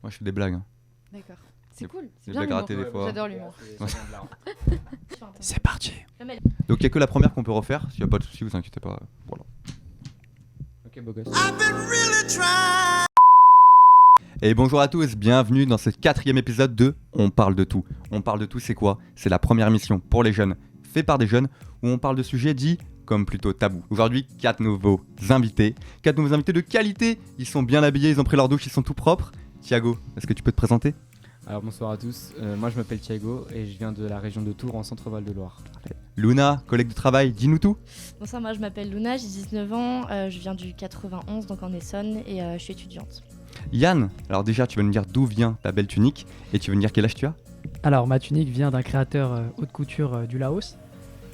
Moi, je fais des blagues. Hein. D'accord. C'est Des- cool. C'est des bien blagues l'humour. ratées, des fois. J'adore l'humour. C'est parti. Donc, il n'y a que la première qu'on peut refaire. S'il n'y a pas de souci, vous inquiétez pas. Voilà. Ok, beau gosse. Et bonjour à tous, bienvenue dans ce 4e épisode de On parle de tout. On parle de tout, c'est quoi ? C'est la première émission pour les jeunes, fait par des jeunes, où on parle de sujets dits comme plutôt tabous. Aujourd'hui, 4 nouveaux invités de qualité. Ils sont bien habillés, ils ont pris leur douche, ils sont tout propres. Thiago, est-ce que tu peux te présenter ? Alors bonsoir à tous, moi je m'appelle Thiago et je viens de la région de Tours en Centre-Val de Loire. Luna, collègue de travail, dis-nous tout. Bonsoir, moi je m'appelle Luna, j'ai 19 ans, je viens du 91, donc en Essonne, et je suis étudiante. Yann, alors déjà, tu vas nous dire d'où vient ta belle tunique et tu vas nous dire quel âge tu as ? Alors ma tunique vient d'un créateur haute couture du Laos.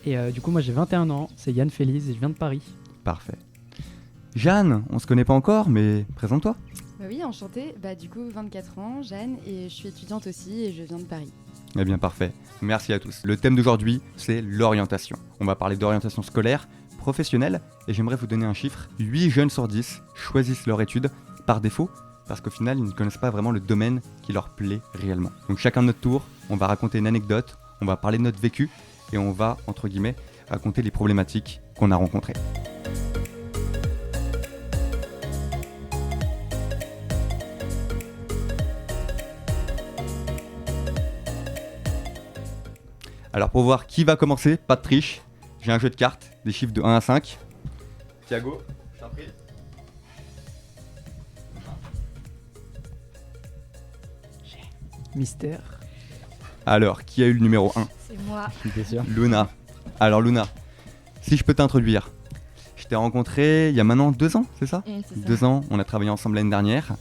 Et du coup moi j'ai 21 ans, c'est Yann Félix et je viens de Paris. Parfait. Jeanne, on se connaît pas encore, mais présente-toi. Bah oui, enchantée. Bah du coup, 24 ans, Jeanne, et je suis étudiante aussi et je viens de Paris. Eh bien parfait, merci à tous. Le thème d'aujourd'hui, c'est l'orientation. On va parler d'orientation scolaire, professionnelle, et j'aimerais vous donner un chiffre. 8 jeunes sur 10 choisissent leur étude par défaut, parce qu'au final, ils ne connaissent pas vraiment le domaine qui leur plaît réellement. Donc chacun de notre tour, on va raconter une anecdote, on va parler de notre vécu, et on va, entre guillemets, raconter les problématiques qu'on a rencontrées. Alors pour voir qui va commencer, pas de triche, j'ai un jeu de cartes, des chiffres de 1 à 5. Thiago, je t'en prie. Mystère. Alors, qui a eu le numéro 1 ? C'est moi. T'es sûr ? Luna. Alors Luna, si je peux t'introduire, je t'ai rencontré il y a maintenant 2 ans, c'est ça ? C'est ça. 2 ans, on a travaillé ensemble l'année dernière.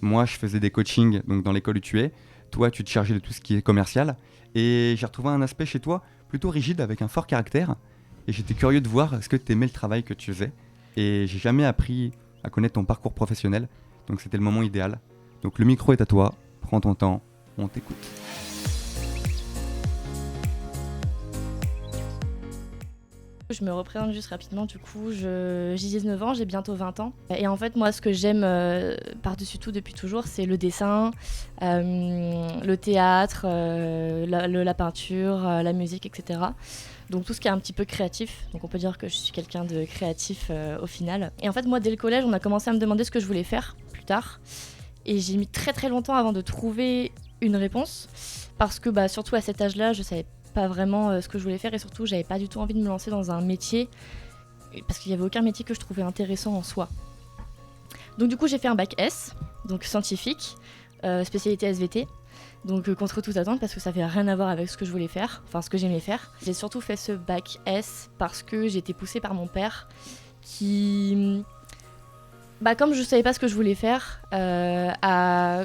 Moi, je faisais des coachings donc dans l'école où tu es. Toi, tu te chargeais de tout ce qui est commercial. Et j'ai retrouvé un aspect chez toi plutôt rigide avec un fort caractère. Et j'étais curieux de voir est-ce que tu aimais le travail que tu faisais. Et j'ai jamais appris à connaître ton parcours professionnel. Donc c'était le moment idéal. Donc le micro est à toi. Prends ton temps. On t'écoute. Je me représente juste rapidement, du coup, j'ai 19 ans, j'ai bientôt 20 ans. Et en fait, moi, ce que j'aime par-dessus tout depuis toujours, c'est le dessin, le théâtre, la peinture, la musique, etc. Donc tout ce qui est un petit peu créatif. Donc on peut dire que je suis quelqu'un de créatif au final. Et en fait, moi, dès le collège, on a commencé à me demander ce que je voulais faire plus tard. Et j'ai mis très très longtemps avant de trouver une réponse. Parce que surtout à cet âge-là, je savais pas vraiment ce que je voulais faire et surtout j'avais pas du tout envie de me lancer dans un métier parce qu'il y avait aucun métier que je trouvais intéressant en soi. Donc du coup j'ai fait un bac S, donc scientifique, spécialité SVT, donc contre toute attente parce que ça avait rien à voir avec ce que je voulais faire, enfin ce que j'aimais faire. J'ai surtout fait ce bac S parce que j'ai été poussée par mon père qui, comme je savais pas ce que je voulais faire, a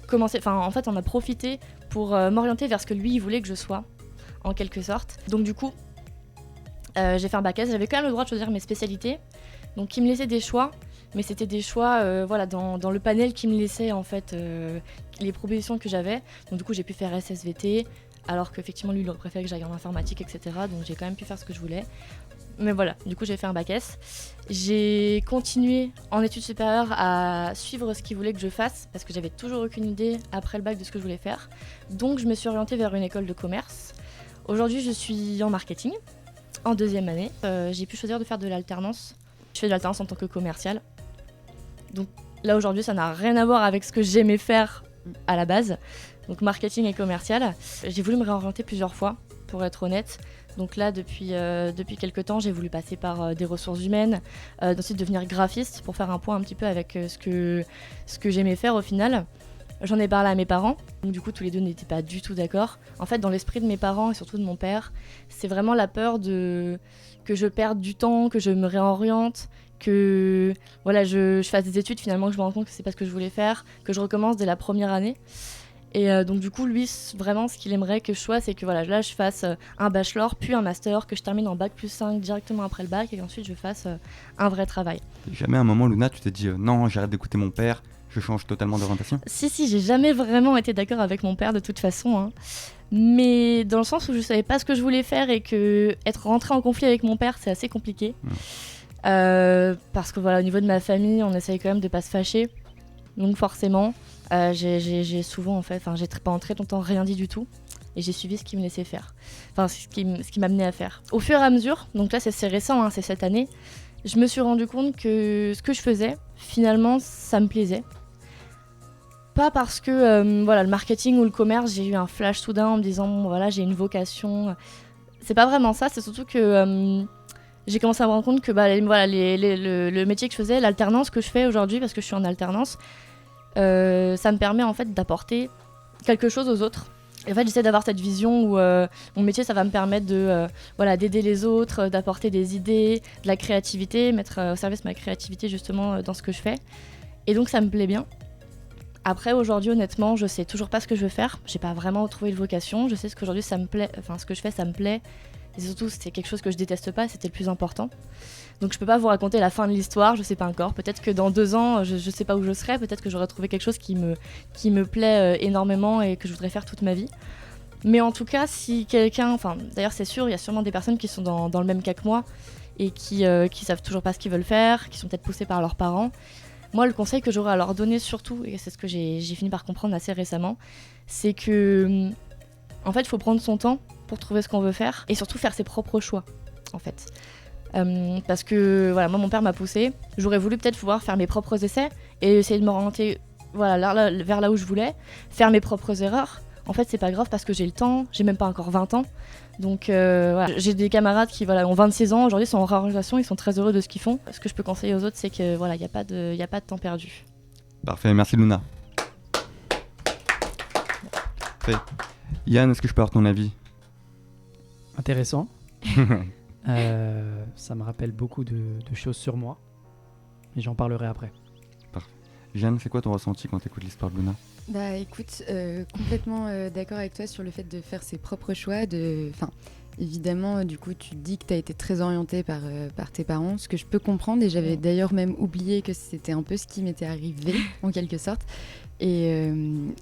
commencé, en fait on a profité pour m'orienter vers ce que lui il voulait que je sois, en quelque sorte. Donc du coup, j'ai fait un bac S, j'avais quand même le droit de choisir mes spécialités, donc il me laissait des choix, mais c'était des choix dans le panel qui me laissait en fait les propositions que j'avais. Donc du coup j'ai pu faire SSVT, alors qu'effectivement lui il aurait préféré que j'aille en informatique, etc. Donc j'ai quand même pu faire ce que je voulais. Mais voilà, du coup j'ai fait un bac S. J'ai continué en études supérieures à suivre ce qu'il voulait que je fasse, parce que j'avais toujours aucune idée après le bac de ce que je voulais faire. Donc je me suis orientée vers une école de commerce. Aujourd'hui, je suis en marketing, en 2e année. J'ai pu choisir de faire de l'alternance. Je fais de l'alternance en tant que commerciale. Donc là, aujourd'hui, ça n'a rien à voir avec ce que j'aimais faire à la base. Donc marketing et commercial. J'ai voulu me réorienter plusieurs fois, pour être honnête. Donc là, depuis quelques temps, j'ai voulu passer par des ressources humaines, ensuite devenir graphiste pour faire un point un petit peu avec ce que j'aimais faire au final. J'en ai parlé à mes parents, donc du coup tous les deux n'étaient pas du tout d'accord. En fait, dans l'esprit de mes parents et surtout de mon père, c'est vraiment la peur que je perde du temps, que je me réoriente, que je fasse des études finalement, que je me rende compte que c'est pas ce que je voulais faire, que je recommence dès la première année. Et donc du coup, lui, vraiment, ce qu'il aimerait que je sois, c'est que là, je fasse un bachelor, puis un master, que je termine en bac plus 5 directement après le bac, et qu'ensuite je fasse un vrai travail. Jamais à un moment, Luna, tu t'es dit non, j'arrête d'écouter mon père, je change totalement d'orientation ? Si, j'ai jamais vraiment été d'accord avec mon père de toute façon, hein. Mais dans le sens où je savais pas ce que je voulais faire et que être rentrée en conflit avec mon père, c'est assez compliqué. Parce que au niveau de ma famille, on essaye quand même de pas se fâcher. Donc forcément, J'ai souvent, en fait, enfin, j'ai pendant très longtemps rien dit du tout. Et j'ai suivi ce qu'il me laissait faire. Enfin, ce qui m'amenait à faire. Au fur et à mesure, donc là, c'est récent, hein, c'est cette année, je me suis rendu compte que ce que je faisais, finalement, ça me plaisait. Pas parce que voilà, le marketing ou le commerce, j'ai eu un flash soudain en me disant, bon, voilà, j'ai une vocation. C'est pas vraiment ça, c'est surtout que j'ai commencé à me rendre compte que voilà, le métier que je faisais, l'alternance que je fais aujourd'hui, parce que je suis en alternance, ça me permet en fait d'apporter quelque chose aux autres. Et en fait, j'essaie d'avoir cette vision où mon métier, ça va me permettre voilà, d'aider les autres, d'apporter des idées, de la créativité, mettre au service ma créativité justement dans ce que je fais. Et donc, ça me plaît bien. Après, aujourd'hui, honnêtement, je sais toujours pas ce que je veux faire. J'ai pas vraiment trouvé de vocation. Je sais ce qu'aujourd'hui, ça me plaît. Enfin, ce que je fais, ça me plaît. Et surtout, c'est quelque chose que je déteste pas. C'était le plus important. Donc, je peux pas vous raconter la fin de l'histoire. Je sais pas encore. Peut-être que dans 2 ans, je sais pas où je serai. Peut-être que j'aurai trouvé quelque chose qui me plaît énormément et que je voudrais faire toute ma vie. Mais en tout cas, si quelqu'un... Enfin, d'ailleurs, c'est sûr, il y a sûrement des personnes qui sont dans le même cas que moi et qui savent toujours pas ce qu'ils veulent faire, qui sont peut-être poussées par leurs parents. Moi, le conseil que j'aurais à leur donner surtout, et c'est ce que j'ai fini par comprendre assez récemment, c'est que, en fait, il faut prendre son temps pour trouver ce qu'on veut faire et surtout faire ses propres choix, en fait. Parce que, voilà, moi, mon père m'a poussée. J'aurais voulu peut-être pouvoir faire mes propres essais et essayer de m'orienter voilà, vers là où je voulais, faire mes propres erreurs. En fait, c'est pas grave parce que j'ai le temps, j'ai même pas encore 20 ans. Donc voilà, j'ai des camarades qui ont 26 ans, aujourd'hui sont en relation, ils sont très heureux de ce qu'ils font. Ce que je peux conseiller aux autres, c'est que voilà, il n'y a pas de temps perdu. Parfait, merci Luna. Parfait. Yann, est-ce que je peux avoir ton avis? Intéressant. Ça me rappelle beaucoup de choses sur moi. Et j'en parlerai après. Jeanne, c'est quoi ton ressenti quand tu écoutes l'histoire de Luna? Bah écoute, complètement d'accord avec toi sur le fait de faire ses propres choix. Évidemment, du coup, tu dis que tu as été très orientée par tes parents, ce que je peux comprendre. Et j'avais d'ailleurs même oublié que c'était un peu ce qui m'était arrivé, en quelque sorte. Et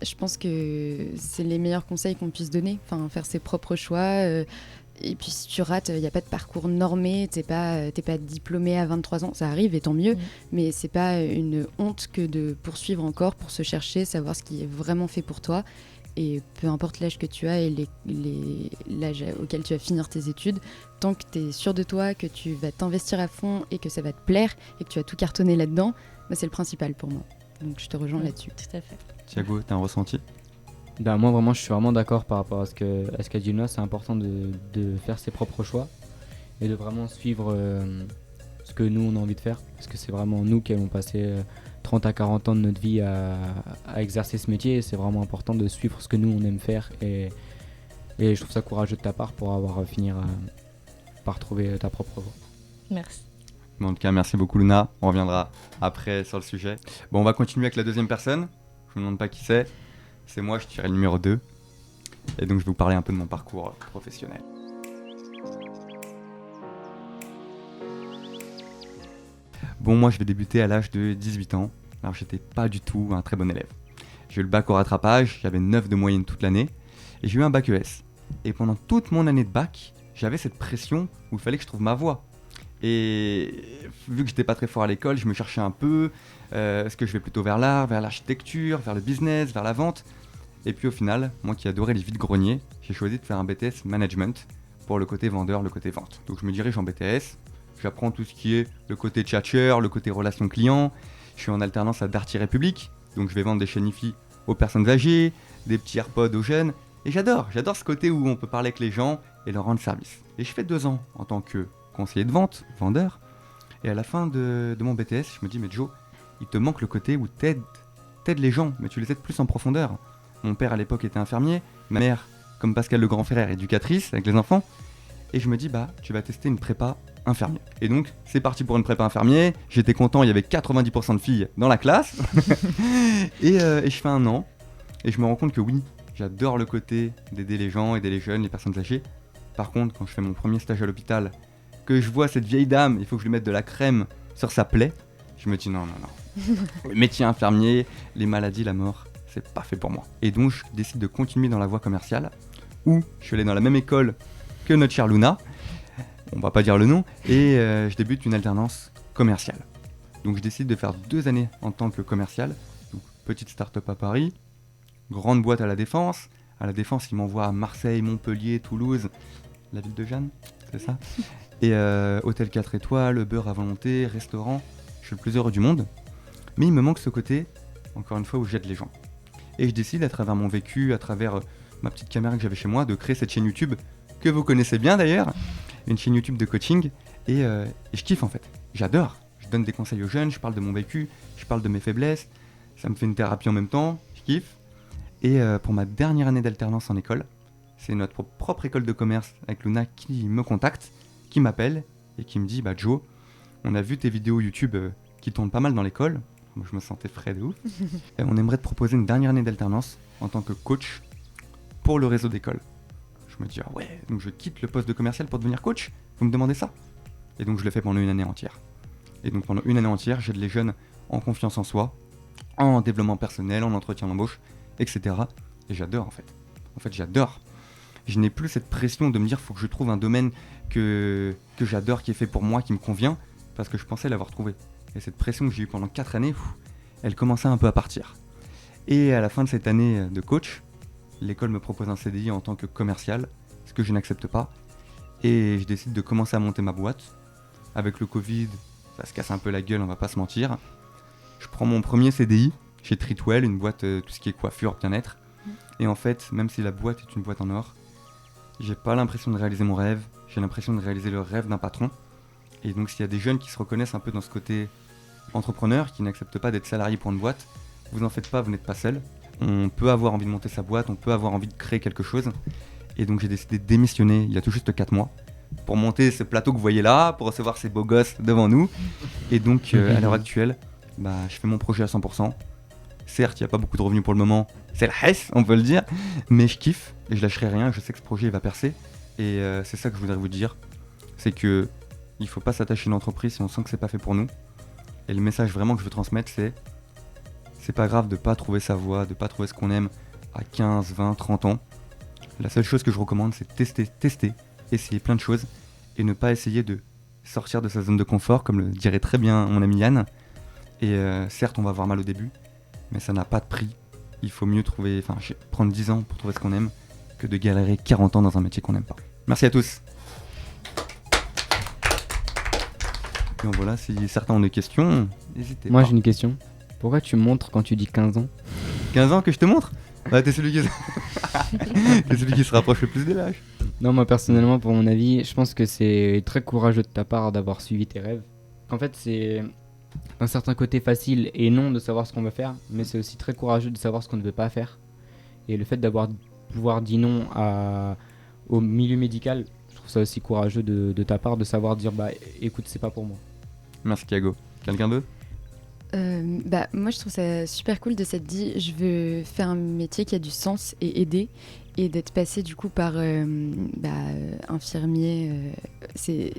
je pense que c'est les meilleurs conseils qu'on puisse donner. Enfin, faire ses propres choix. Et puis si tu rates, il n'y a pas de parcours normé, t'es pas diplômé à 23 ans, ça arrive et tant mieux, mais c'est pas une honte que de poursuivre encore pour se chercher, savoir ce qui est vraiment fait pour toi. Et peu importe l'âge que tu as et l'âge auquel tu vas finir tes études, tant que tu es sûr de toi, que tu vas t'investir à fond et que ça va te plaire et que tu vas tout cartonner là-dedans, bah c'est le principal pour moi. Donc je te rejoins là-dessus. Tout à fait. Thiago, t'as un ressenti? Moi vraiment je suis vraiment d'accord par rapport à ce qu'a dit Luna. C'est important de faire ses propres choix et de vraiment suivre ce que nous on a envie de faire, parce que c'est vraiment nous qui allons passer 30 à 40 ans de notre vie à exercer ce métier, et c'est vraiment important de suivre ce que nous on aime faire, et je trouve ça courageux de ta part pour avoir fini par trouver ta propre voie. Merci. Bon, en tout cas, merci beaucoup Luna, on reviendra après sur le sujet. Bon, on va continuer avec la deuxième personne, je vous demande pas qui c'est moi, je tirais le numéro 2, et donc je vais vous parler un peu de mon parcours professionnel. Bon, moi je vais débuter à l'âge de 18 ans, alors j'étais pas du tout un très bon élève. J'ai eu le bac au rattrapage, j'avais 9 de moyenne toute l'année, et j'ai eu un bac ES. Et pendant toute mon année de bac, j'avais cette pression où il fallait que je trouve ma voie. Et vu que j'étais pas très fort à l'école, je me cherchais un peu, est-ce que je vais plutôt vers l'art, vers l'architecture, vers le business, vers la vente? Et puis au final, moi qui adorais les vides-greniers, j'ai choisi de faire un BTS Management pour le côté vendeur, le côté vente. Donc je me dirige en BTS, j'apprends tout ce qui est le côté tchatcheur, le côté relation client. Je suis en alternance à Darty République, donc je vais vendre des chaînes Hi-Fi aux personnes âgées, des petits AirPods aux jeunes. Et j'adore ce côté où on peut parler avec les gens et leur rendre service. Et je fais 2 ans en tant que conseiller de vente, vendeur. Et à la fin de mon BTS, je me dis, mais Joe, il te manque le côté où t'aides les gens, mais tu les aides plus en profondeur. Mon père à l'époque était infirmier, ma mère, comme Pascal le grand frère, éducatrice avec les enfants. Et je me dis, bah, tu vas tester une prépa infirmier. Et donc, c'est parti pour une prépa infirmier. J'étais content, il y avait 90% de filles dans la classe. et je fais 1 an. Et je me rends compte que oui, j'adore le côté d'aider les gens, aider les jeunes, les personnes âgées. Par contre, quand je fais mon premier stage à l'hôpital, que je vois cette vieille dame, il faut que je lui mette de la crème sur sa plaie, je me dis non. Le métier infirmier, les maladies, la mort, c'est pas fait pour moi. Et donc, je décide de continuer dans la voie commerciale, où je suis allé dans la même école que notre chère Luna, on va pas dire le nom, et je débute une alternance commerciale. Donc je décide de faire 2 années en tant que commercial, donc petite start-up à Paris, grande boîte à La Défense. À La Défense, ils m'envoient à Marseille, Montpellier, Toulouse, la ville de Jeanne, c'est ça. Et hôtel 4 étoiles, beurre à volonté, restaurant. Je suis le plus heureux du monde. Mais il me manque ce côté, encore une fois, où j'aide les gens. Et je décide, à travers mon vécu, à travers ma petite caméra que j'avais chez moi, de créer cette chaîne YouTube, que vous connaissez bien d'ailleurs, une chaîne YouTube de coaching. Et je kiffe en fait, j'adore. Je donne des conseils aux jeunes, je parle de mon vécu, je parle de mes faiblesses. Ça me fait une thérapie en même temps, je kiffe. Et pour ma dernière année d'alternance en école, c'est notre propre école de commerce avec Luna qui me contacte, qui m'appelle et qui me dit « Bah Joe, on a vu tes vidéos YouTube qui tournent pas mal dans l'école. » Moi, je me sentais frais de ouf. Et on aimerait te proposer une dernière année d'alternance en tant que coach pour le réseau d'école. Je me dis « Ah ouais, donc je quitte le poste de commercial pour devenir coach? Vous me demandez ça ?» Et donc je le fais pendant une année entière. Et donc pendant une année entière, j'aide les jeunes en confiance en soi, en développement personnel, en entretien d'embauche, etc. Et j'adore en fait. En fait, j'adore. Je n'ai plus cette pression de me dire faut que je trouve un domaine que j'adore, qui est fait pour moi, qui me convient, parce que je pensais l'avoir trouvé. Et cette pression que j'ai eue pendant 4 années, elle commençait un peu à partir. Et à la fin de cette année de coach, l'école me propose un CDI en tant que commercial, ce que je n'accepte pas. Et je décide de commencer à monter ma boîte. Avec le Covid, ça se casse un peu la gueule, on va pas se mentir. Je prends mon premier CDI chez Treatwell, une boîte tout ce qui est coiffure, bien-être. Et en fait, même si la boîte est une boîte en or, j'ai pas l'impression de réaliser mon rêve, j'ai l'impression de réaliser le rêve d'un patron. Et donc s'il y a des jeunes qui se reconnaissent un peu dans ce côté entrepreneur, qui n'acceptent pas d'être salarié pour une boîte, vous en faites pas, vous n'êtes pas seul. On peut avoir envie de monter sa boîte, on peut avoir envie de créer quelque chose. Et donc j'ai décidé de démissionner il y a tout juste 4 mois pour monter ce plateau que vous voyez là, pour recevoir ces beaux gosses devant nous. Et donc à l'heure actuelle, je fais mon projet à 100%. Certes, il n'y a pas beaucoup de revenus pour le moment, c'est la hesse, on peut le dire, mais je kiffe et je lâcherai rien, je sais que ce projet il va percer. Et c'est ça que je voudrais vous dire, c'est que il faut pas s'attacher à une entreprise si on sent que c'est pas fait pour nous. Et le message vraiment que je veux transmettre, c'est pas grave de pas trouver sa voie, de pas trouver ce qu'on aime à 15, 20, 30 ans. La seule chose que je recommande, c'est tester, essayer plein de choses et ne pas essayer de sortir de sa zone de confort, comme le dirait très bien mon ami Yann. Et certes, on va avoir mal au début, mais ça n'a pas de prix. Il faut mieux prendre 10 ans pour trouver ce qu'on aime que de galérer 40 ans dans un métier qu'on n'aime pas. Merci à tous. Et donc voilà, si certains ont des questions, n'hésitez pas. Moi j'ai une question. Pourquoi tu montres quand tu dis 15 ans? 15 ans que je te montre? Bah t'es celui qui... t'es celui qui se rapproche le plus de l'âge. Non, moi personnellement, pour mon avis, je pense que c'est très courageux de ta part d'avoir suivi tes rêves. En fait, c'est d'un certain côté facile et non de savoir ce qu'on veut faire, mais c'est aussi très courageux de savoir ce qu'on ne veut pas faire. Et le fait d'avoir pouvoir dire non au milieu médical, je trouve ça aussi courageux de ta part de savoir dire écoute, c'est pas pour moi. Merci Thiago. Quelqu'un d'autre? Moi je trouve ça super cool de s'être dit je veux faire un métier qui a du sens et aider, et d'être passé du coup par infirmier. C'est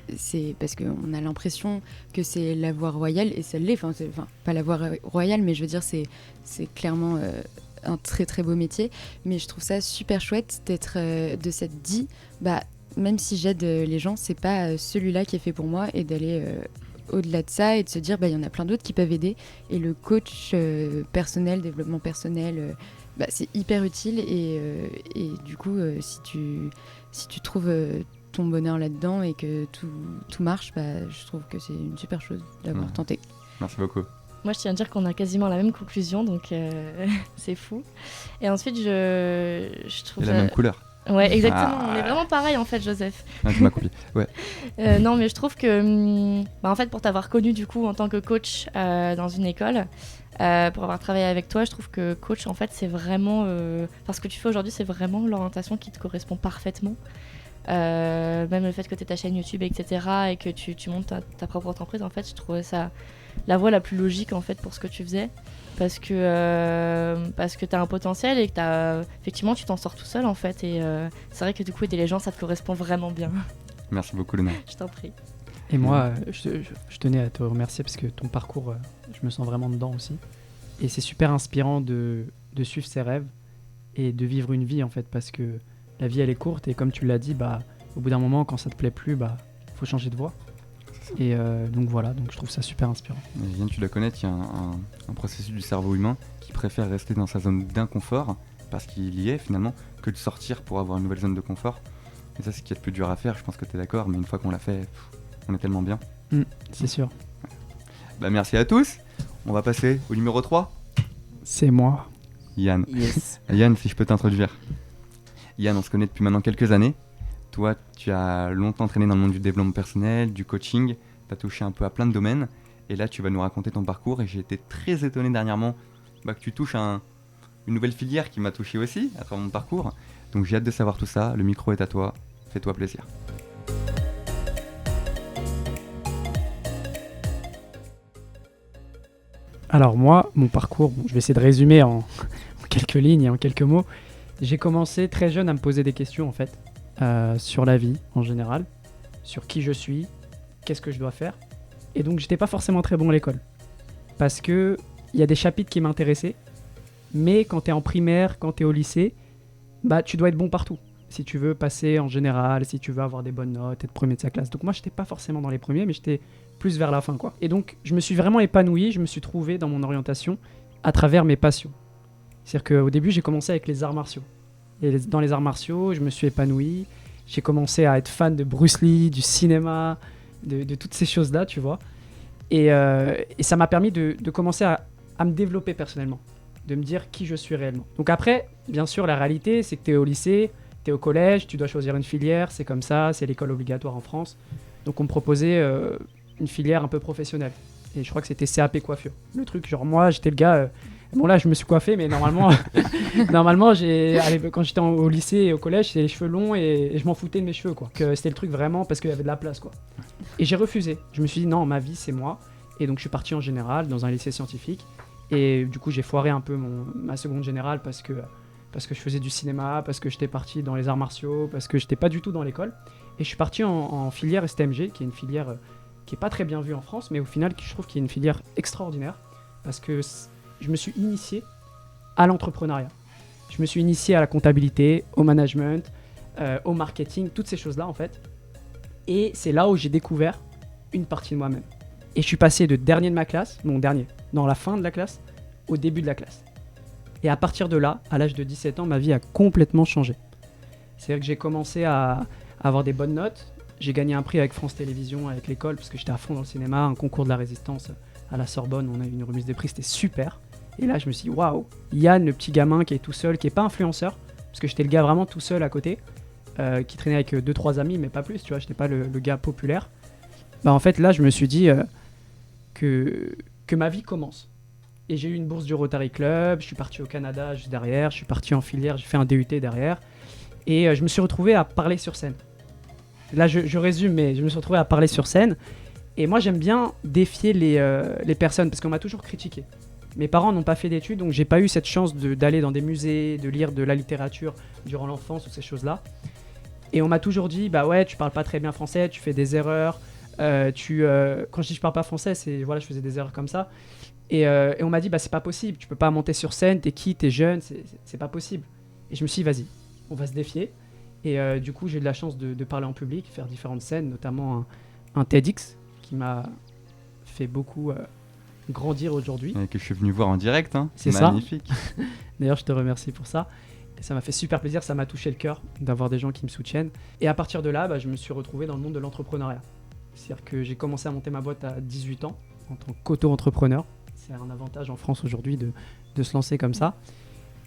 parce qu'on a l'impression que c'est la voie royale, et ça l'est, pas la voie royale, mais je veux dire c'est clairement un très très beau métier. Mais je trouve ça super chouette d'être de s'être dit même si j'aide les gens, c'est pas celui-là qui est fait pour moi, et d'aller au-delà de ça et de se dire il y en a plein d'autres qui peuvent aider. Et le coach personnel, développement personnel, c'est hyper utile, et du coup si tu trouves ton bonheur là-dedans et que tout marche, je trouve que c'est une super chose d'avoir tenté. Merci beaucoup. Moi, je tiens à dire qu'on a quasiment la même conclusion, donc c'est fou. Et ensuite, je trouve... Et la même couleur. Ouais, exactement. On est vraiment pareil, en fait, Joseph. Ah, tu m'as copié. Ouais. Non, mais je trouve que, en fait, pour t'avoir connu, du coup, en tant que coach dans une école, pour avoir travaillé avec toi, je trouve que coach, en fait, c'est vraiment... ce que tu fais aujourd'hui, c'est vraiment l'orientation qui te correspond parfaitement. Même le fait que tu aies ta chaîne YouTube, etc., et que tu montes ta propre entreprise, en fait, je trouvais ça la voie la plus logique, en fait, pour ce que tu faisais. Parce que tu as un potentiel et que effectivement tu t'en sors tout seul, en fait, et c'est vrai que du coup aider les gens, ça te correspond vraiment bien. Merci beaucoup Luna. Je t'en prie. Et moi je tenais à te remercier parce que ton parcours, je me sens vraiment dedans aussi, et c'est super inspirant de suivre ses rêves et de vivre une vie, en fait, parce que la vie elle est courte, et comme tu l'as dit, au bout d'un moment, quand ça te plaît plus, faut changer de voie. Et donc voilà, donc je trouve ça super inspirant. Et Yann, tu dois connaître, il y a un processus du cerveau humain qui préfère rester dans sa zone d'inconfort, parce qu'il y est finalement, que de sortir pour avoir une nouvelle zone de confort. Et ça, c'est ce qui est le plus dur à faire, je pense que tu es d'accord, mais une fois qu'on l'a fait, on est tellement bien. C'est sûr. Merci à tous. On va passer au numéro 3. C'est moi. Yann. Yes. Yann, si je peux t'introduire. Yann, on se connaît depuis maintenant quelques années. Toi, tu as longtemps traîné dans le monde du développement personnel, du coaching. Tu as touché un peu à plein de domaines. Et là, tu vas nous raconter ton parcours. Et j'ai été très étonné dernièrement que tu touches une nouvelle filière qui m'a touché aussi à travers mon parcours. Donc j'ai hâte de savoir tout ça. Le micro est à toi. Fais-toi plaisir. Alors moi, mon parcours, je vais essayer de résumer en quelques lignes et en quelques mots. J'ai commencé très jeune à me poser des questions en fait, sur la vie en général, sur qui je suis, qu'est-ce que je dois faire. Et donc j'étais pas forcément très bon à l'école. Parce que il y a des chapitres qui m'intéressaient, mais quand tu es en primaire, quand tu es au lycée, tu dois être bon partout. Si tu veux passer en général, si tu veux avoir des bonnes notes, être premier de sa classe. Donc moi, j'étais pas forcément dans les premiers, mais j'étais plus vers la fin, quoi. Et donc, je me suis vraiment épanoui, je me suis trouvé dans mon orientation à travers mes passions. C'est-à-dire qu'au début, j'ai commencé avec les arts martiaux. Et dans les arts martiaux, je me suis épanoui. J'ai commencé à être fan de Bruce Lee, du cinéma, de toutes ces choses-là, tu vois. Et ça m'a permis de commencer à me développer personnellement, de me dire qui je suis réellement. Donc après, bien sûr, la réalité, c'est que tu es au lycée, tu es au collège, tu dois choisir une filière, c'est comme ça, c'est l'école obligatoire en France. Donc on me proposait une filière un peu professionnelle. Et je crois que c'était CAP coiffure. Le truc, genre moi, j'étais le gars... bon là, je me suis coiffé, mais normalement, quand j'étais au lycée et au collège, c'était les cheveux longs et je m'en foutais de mes cheveux, quoi. C'était le truc vraiment parce qu'il y avait de la place, quoi. Et j'ai refusé. Je me suis dit non, ma vie, c'est moi. Et donc je suis parti en général dans un lycée scientifique. Et du coup, j'ai foiré un peu ma seconde générale parce que je faisais du cinéma, parce que j'étais parti dans les arts martiaux, parce que j'étais pas du tout dans l'école. Et je suis parti en filière STMG, qui est une filière qui est pas très bien vue en France, mais au final, je trouve qu'il y a une filière extraordinaire, parce que je me suis initié à l'entrepreneuriat. Je me suis initié à la comptabilité, au management, au marketing, toutes ces choses-là, en fait. Et c'est là où j'ai découvert une partie de moi-même. Et je suis passé de dernier de ma classe, dans la fin de la classe, au début de la classe. Et à partir de là, à l'âge de 17 ans, ma vie a complètement changé. C'est-à-dire que j'ai commencé à avoir des bonnes notes. J'ai gagné un prix avec France Télévisions, avec l'école, parce que j'étais à fond dans le cinéma, un concours de la Résistance à la Sorbonne, on a eu une remise des prix, c'était super. Et là, je me suis dit, waouh, Yann, le petit gamin qui est tout seul, qui n'est pas influenceur, parce que j'étais le gars vraiment tout seul à côté, qui traînait avec 2-3 amis, mais pas plus, tu vois, j'étais pas le gars populaire. En fait, là, je me suis dit que ma vie commence. Et j'ai eu une bourse du Rotary Club, je suis parti au Canada juste derrière, je suis parti en filière, j'ai fait un DUT derrière. Et je me suis retrouvé à parler sur scène. Là, je résume, mais je me suis retrouvé à parler sur scène. Et moi, j'aime bien défier les personnes, parce qu'on m'a toujours critiqué. Mes parents n'ont pas fait d'études, donc j'ai pas eu cette chance d'aller dans des musées, de lire de la littérature durant l'enfance ou ces choses-là. Et on m'a toujours dit, bah ouais, tu parles pas très bien français, tu fais des erreurs. Quand je dis je parle pas français, c'est voilà, je faisais des erreurs comme ça. Et on m'a dit, bah c'est pas possible, tu peux pas monter sur scène, t'es qui, t'es jeune, c'est pas possible. Et je me suis dit, vas-y, on va se défier. Et du coup, j'ai eu de la chance de parler en public, faire différentes scènes, notamment un TEDx qui m'a fait beaucoup grandir aujourd'hui. Et que je suis venu voir en direct, hein. C'est ça. Magnifique. D'ailleurs, je te remercie pour ça. Et ça m'a fait super plaisir, ça m'a touché le cœur d'avoir des gens qui me soutiennent. Et à partir de là, je me suis retrouvé dans le monde de l'entrepreneuriat. C'est-à-dire que j'ai commencé à monter ma boîte à 18 ans en tant qu'auto-entrepreneur. C'est un avantage en France aujourd'hui de se lancer comme ça.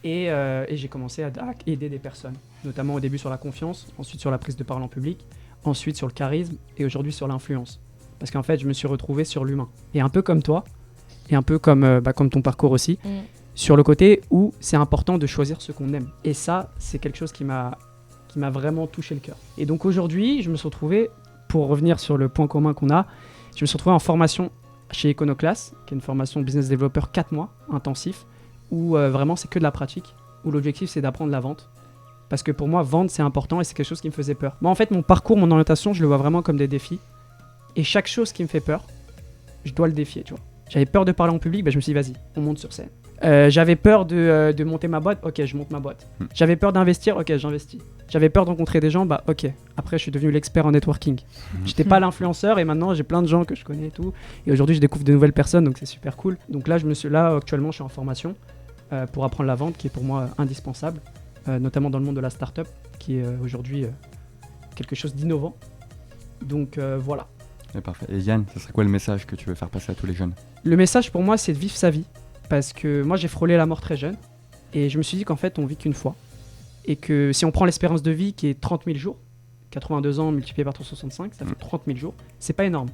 Et j'ai commencé à aider des personnes, notamment au début sur la confiance, ensuite sur la prise de parole en public, ensuite sur le charisme et aujourd'hui sur l'influence. Parce qu'en fait, je me suis retrouvé sur l'humain. Et un peu comme toi, et un peu comme ton parcours aussi, sur le côté où c'est important de choisir ce qu'on aime. Et ça, c'est quelque chose qui m'a vraiment touché le cœur. Et donc aujourd'hui, je me suis retrouvé, pour revenir sur le point commun qu'on a, je me suis retrouvé en formation chez Iconoclast, qui est une formation business developer 4 mois, intensif, où vraiment c'est que de la pratique, où l'objectif c'est d'apprendre la vente. Parce que pour moi, vendre c'est important et c'est quelque chose qui me faisait peur. Moi en fait, mon parcours, mon orientation, je le vois vraiment comme des défis. Et chaque chose qui me fait peur, je dois le défier, tu vois. J'avais peur de parler en public, je me suis dit vas-y, on monte sur scène. J'avais peur de monter ma boîte, ok, je monte ma boîte. J'avais peur d'investir, ok, j'investis. J'avais peur de rencontrer des gens, bah ok. Après, je suis devenu l'expert en networking. J'étais pas l'influenceur et maintenant, j'ai plein de gens que je connais et tout. Et aujourd'hui, je découvre de nouvelles personnes, donc c'est super cool. Donc là, actuellement, je suis en formation pour apprendre la vente, qui est pour moi indispensable, notamment dans le monde de la start-up, qui est aujourd'hui quelque chose d'innovant. Donc voilà. Et parfait. Et Yann, ce serait quoi le message que tu veux faire passer à tous les jeunes? Le message pour moi, c'est de vivre sa vie. Parce que moi, j'ai frôlé la mort très jeune. Et je me suis dit qu'en fait, on vit qu'une fois. Et que si on prend l'espérance de vie qui est 30 000 jours, 82 ans multiplié par 365, ça fait 30 000 jours. C'est pas énorme.